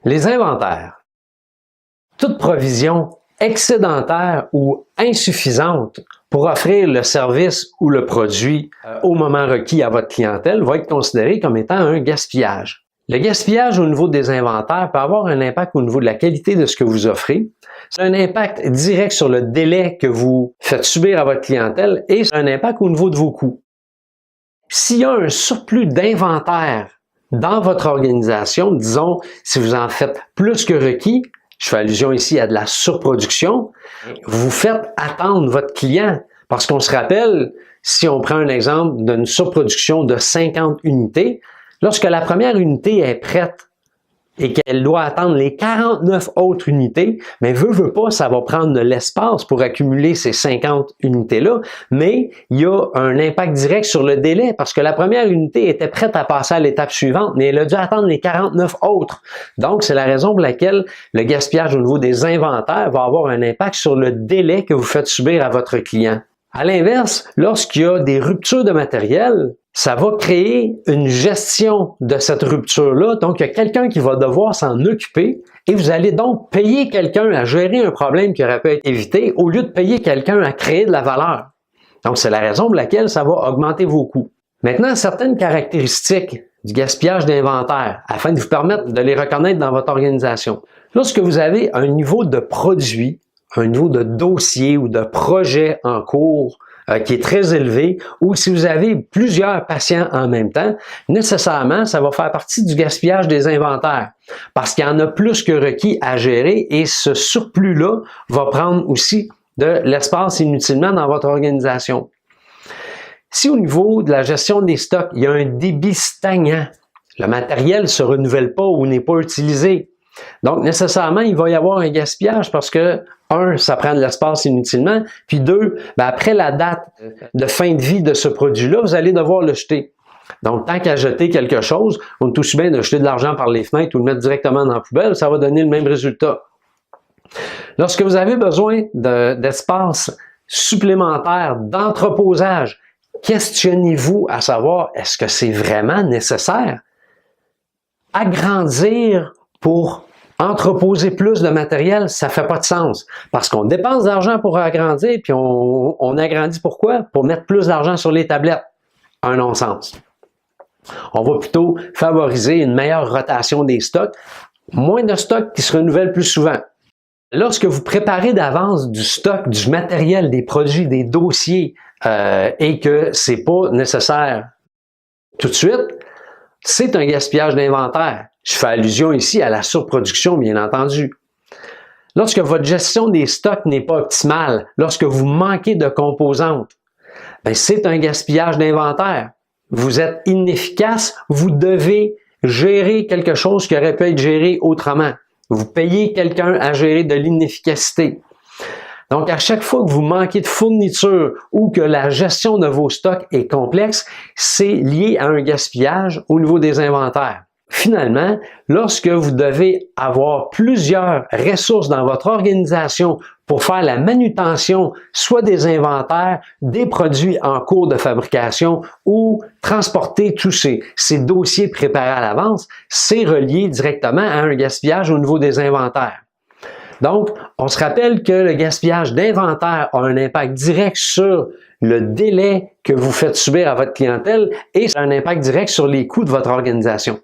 Les inventaires. Toute provision excédentaire ou insuffisante pour offrir le service ou le produit au moment requis à votre clientèle va être considérée comme étant un gaspillage. Le gaspillage au niveau des inventaires peut avoir un impact au niveau de la qualité de ce que vous offrez. C'est un impact direct sur le délai que vous faites subir à votre clientèle et c'est un impact au niveau de vos coûts. S'il y a un surplus d'inventaire dans votre organisation, disons, si vous en faites plus que requis, je fais allusion ici à de la surproduction, vous faites attendre votre client. Parce qu'on se rappelle, si on prend un exemple d'une surproduction de 50 unités, lorsque la première unité est prête et qu'elle doit attendre les 49 autres unités, mais veut pas, ça va prendre de l'espace pour accumuler ces 50 unités-là, mais il y a un impact direct sur le délai parce que la première unité était prête à passer à l'étape suivante, mais elle a dû attendre les 49 autres. Donc, c'est la raison pour laquelle le gaspillage au niveau des inventaires va avoir un impact sur le délai que vous faites subir à votre client. À l'inverse, lorsqu'il y a des ruptures de matériel, ça va créer une gestion de cette rupture-là. Donc, il y a quelqu'un qui va devoir s'en occuper et vous allez donc payer quelqu'un à gérer un problème qui aurait pu être évité au lieu de payer quelqu'un à créer de la valeur. Donc, c'est la raison pour laquelle ça va augmenter vos coûts. Maintenant, certaines caractéristiques du gaspillage d'inventaire afin de vous permettre de les reconnaître dans votre organisation. Lorsque vous avez un niveau de produit, un niveau de dossier ou de projet en cours qui est très élevé, ou si vous avez plusieurs patients en même temps, nécessairement, ça va faire partie du gaspillage des inventaires parce qu'il y en a plus que requis à gérer et ce surplus-là va prendre aussi de l'espace inutilement dans votre organisation. Si au niveau de la gestion des stocks, il y a un débit stagnant, le matériel ne se renouvelle pas ou n'est pas utilisé, donc, nécessairement, il va y avoir un gaspillage parce que, un, ça prend de l'espace inutilement, puis deux, après la date de fin de vie de ce produit-là, vous allez devoir le jeter. Donc, tant qu'à jeter quelque chose, on est aussi bien de jeter de l'argent par les fenêtres ou le mettre directement dans la poubelle, ça va donner le même résultat. Lorsque vous avez besoin d'espace supplémentaire, d'entreposage, questionnez-vous à savoir, est-ce que c'est vraiment nécessaire? Agrandir pour entreposer plus de matériel, ça ne fait pas de sens. Parce qu'on dépense d'argent pour agrandir, puis on agrandit pourquoi? Pour mettre plus d'argent sur les tablettes. Un non-sens. On va plutôt favoriser une meilleure rotation des stocks, moins de stocks qui se renouvellent plus souvent. Lorsque vous préparez d'avance du stock, du matériel, des produits, des dossiers, et que ce n'est pas nécessaire tout de suite, c'est un gaspillage d'inventaire. Je fais allusion ici à la surproduction, bien entendu. Lorsque votre gestion des stocks n'est pas optimale, lorsque vous manquez de composantes, c'est un gaspillage d'inventaire. Vous êtes inefficace, vous devez gérer quelque chose qui aurait pu être géré autrement. Vous payez quelqu'un à gérer de l'inefficacité. Donc, à chaque fois que vous manquez de fourniture ou que la gestion de vos stocks est complexe, c'est lié à un gaspillage au niveau des inventaires. Finalement, lorsque vous devez avoir plusieurs ressources dans votre organisation pour faire la manutention, soit des inventaires, des produits en cours de fabrication ou transporter tous ces dossiers préparés à l'avance, c'est relié directement à un gaspillage au niveau des inventaires. Donc, on se rappelle que le gaspillage d'inventaire a un impact direct sur le délai que vous faites subir à votre clientèle et un impact direct sur les coûts de votre organisation.